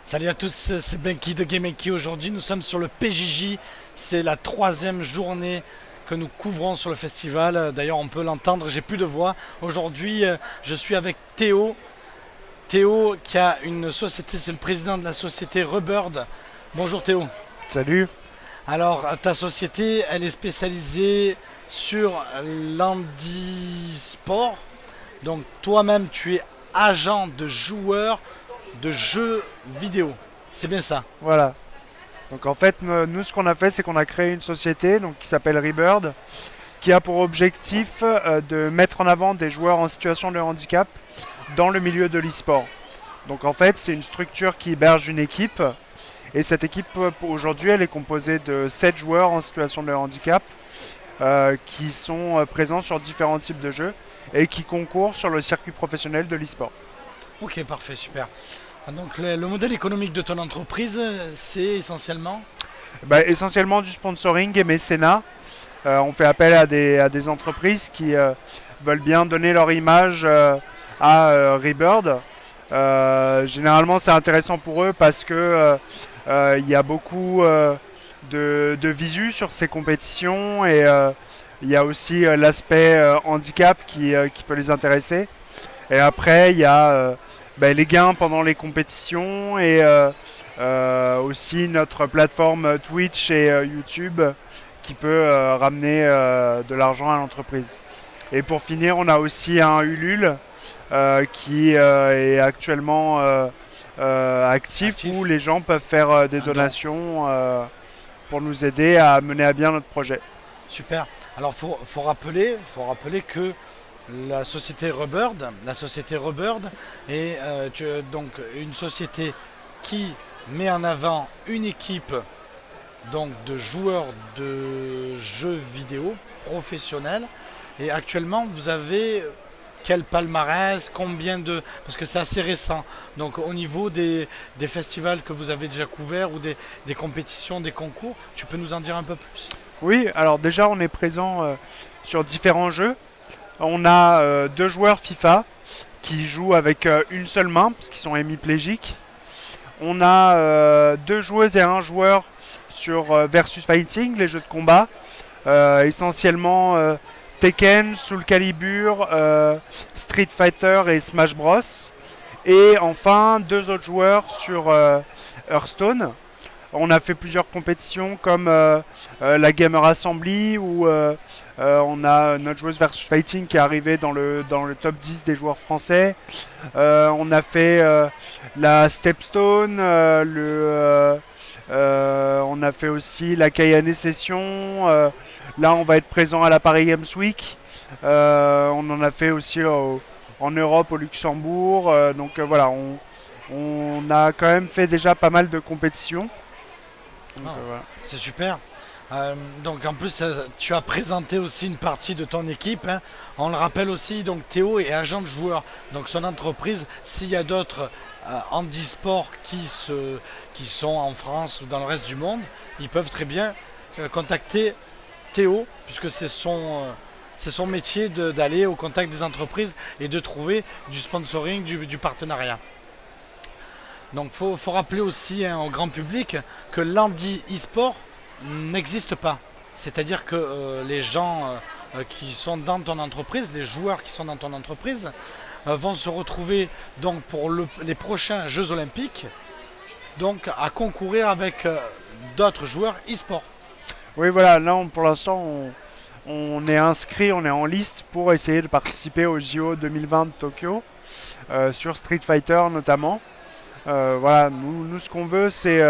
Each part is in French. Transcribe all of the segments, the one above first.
Salut à tous, c'est Benki de GameKey. Aujourd'hui, nous sommes sur le PJJ. C'est la troisième journée que nous couvrons sur le festival. D'ailleurs, on peut l'entendre, j'ai plus de voix. Aujourd'hui, je suis avec Théo. Théo qui a une société, c'est le président de la société Rebird. Bonjour Théo. Salut. Alors, ta société, elle est spécialisée sur l'handisport. Donc, toi-même, tu es agent de joueur de jeux vidéo. C'est bien ça. Voilà. Donc en fait, nous, ce qu'on a fait, c'est qu'on a créé une société qui s'appelle Rebird, qui a pour objectif de mettre en avant des joueurs en situation de handicap dans le milieu de l'e-sport. Donc en fait, c'est une structure qui héberge une équipe. Et cette équipe, aujourd'hui, elle est composée de 7 joueurs en situation de handicap qui sont présents sur différents types de jeux et qui concourent sur le circuit professionnel de l'e-sport. Ok, parfait, super. Donc le modèle économique de ton entreprise, c'est essentiellement. Essentiellement du sponsoring et mécénat. On fait appel à des entreprises qui veulent bien donner leur image à Rebird. Généralement, c'est intéressant pour eux parce que il y a beaucoup de visu sur ces compétitions et il y a aussi l'aspect handicap qui peut les intéresser. Et après, il y a les gains pendant les compétitions et aussi notre plateforme Twitch et YouTube qui peut ramener de l'argent à l'entreprise. Et pour finir, on a aussi un Ulule qui est actuellement actif où les gens peuvent faire des donations pour nous aider à mener à bien notre projet. Super. Alors faut rappeler que la société Rebird est donc une société qui met en avant une équipe donc de joueurs de jeux vidéo professionnels. Et actuellement, vous avez quel palmarès, combien de... Parce que c'est assez récent. Donc au niveau des festivals que vous avez déjà couverts ou des compétitions, des concours, tu peux nous en dire un peu plus? Oui, alors déjà on est présent sur différents jeux. On a 2 joueurs FIFA qui jouent avec une seule main parce qu'ils sont hémiplégiques. On a 2 joueuses et un joueur sur Versus Fighting, les jeux de combat. Essentiellement Tekken, Soul Calibur, Street Fighter et Smash Bros. Et enfin 2 autres joueurs sur Hearthstone. On a fait plusieurs compétitions comme la Gamer Assembly où on a notre joueuse Versus Fighting qui est arrivée dans le top 10 des joueurs français. On a fait la Stepstone, on a fait aussi la Kayane Session. Là, on va être présent à la Paris Games Week. On en a fait aussi en Europe, au Luxembourg. Voilà, on a quand même fait déjà pas mal de compétitions. Ah, Voilà. c'est super. Donc en plus, tu as présenté aussi une partie de ton équipe, hein. On le rappelle aussi, donc Théo est agent de joueur. Donc son entreprise, s'il y a d'autres handisports qui sont en France ou dans le reste du monde, ils peuvent très bien contacter Théo, puisque c'est son métier d'aller au contact des entreprises et de trouver du sponsoring, du partenariat. Donc faut rappeler aussi, hein, au grand public que l'handi e-sport n'existe pas. C'est-à-dire que les gens qui sont dans ton entreprise, les joueurs qui sont dans ton entreprise, vont se retrouver donc pour les prochains Jeux Olympiques, donc à concourir avec d'autres joueurs e-sport. Oui, voilà, là pour l'instant on est inscrit, on est en liste pour essayer de participer au JO 2020 de Tokyo, sur Street Fighter notamment. Voilà, nous ce qu'on veut c'est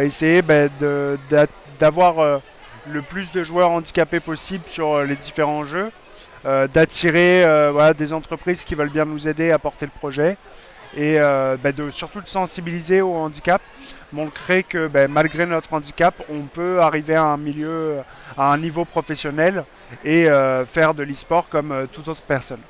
essayer d'avoir le plus de joueurs handicapés possible sur les différents jeux, d'attirer voilà, des entreprises qui veulent bien nous aider à porter le projet et surtout de sensibiliser au handicap, montrer que malgré notre handicap, on peut arriver à un milieu, à un niveau professionnel et faire de l'e-sport comme toute autre personne.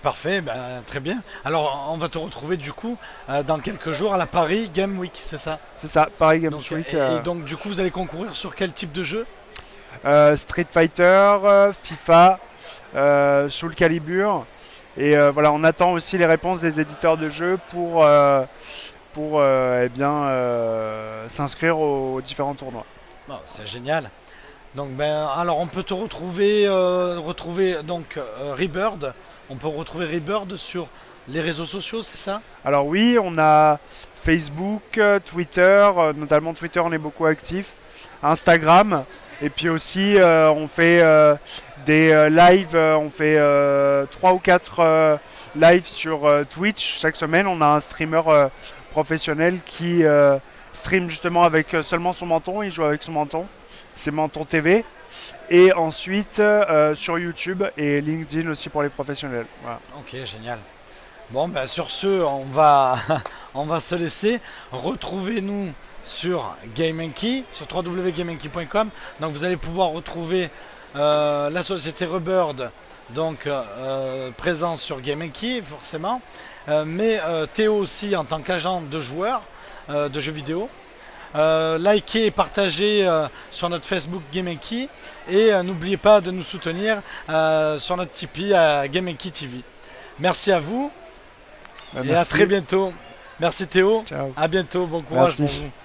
Parfait, très bien. Alors on va te retrouver du coup dans quelques jours à la Paris Game Week, c'est ça? C'est ça, Paris Games Donc, Week. et donc du coup vous allez concourir sur quel type de jeu? Street Fighter, FIFA, Soul Calibur. Et voilà, on attend aussi les réponses des éditeurs de jeux pour s'inscrire aux différents tournois. Bon, c'est génial. Donc ben alors on peut te retrouver donc Rebird. On peut retrouver Rebird sur les réseaux sociaux, c'est ça? Alors oui, on a Facebook, Twitter, notamment Twitter on est beaucoup actif, Instagram, et puis aussi on fait des lives, on fait 3 ou 4 lives sur Twitch chaque semaine. On a un streamer professionnel qui stream justement avec seulement son menton, il joue avec son menton, c'est Menton TV. Et ensuite sur YouTube et LinkedIn aussi pour les professionnels. Voilà. Ok, génial. Bon, ben sur ce, on va, on va se laisser. Retrouvez-nous sur Game Key, sur www.gamekey.com. Donc vous allez pouvoir retrouver la société Rebird, donc présent sur Game Key forcément, mais Théo aussi en tant qu'agent de joueur de jeux vidéo. Likez et partagez sur notre Facebook Game Key et n'oubliez pas de nous soutenir sur notre Tipeee à Game Key TV. Merci à vous. Et Merci. à très bientôt. Merci Théo. Ciao. À bientôt. Bon courage Merci. pour vous.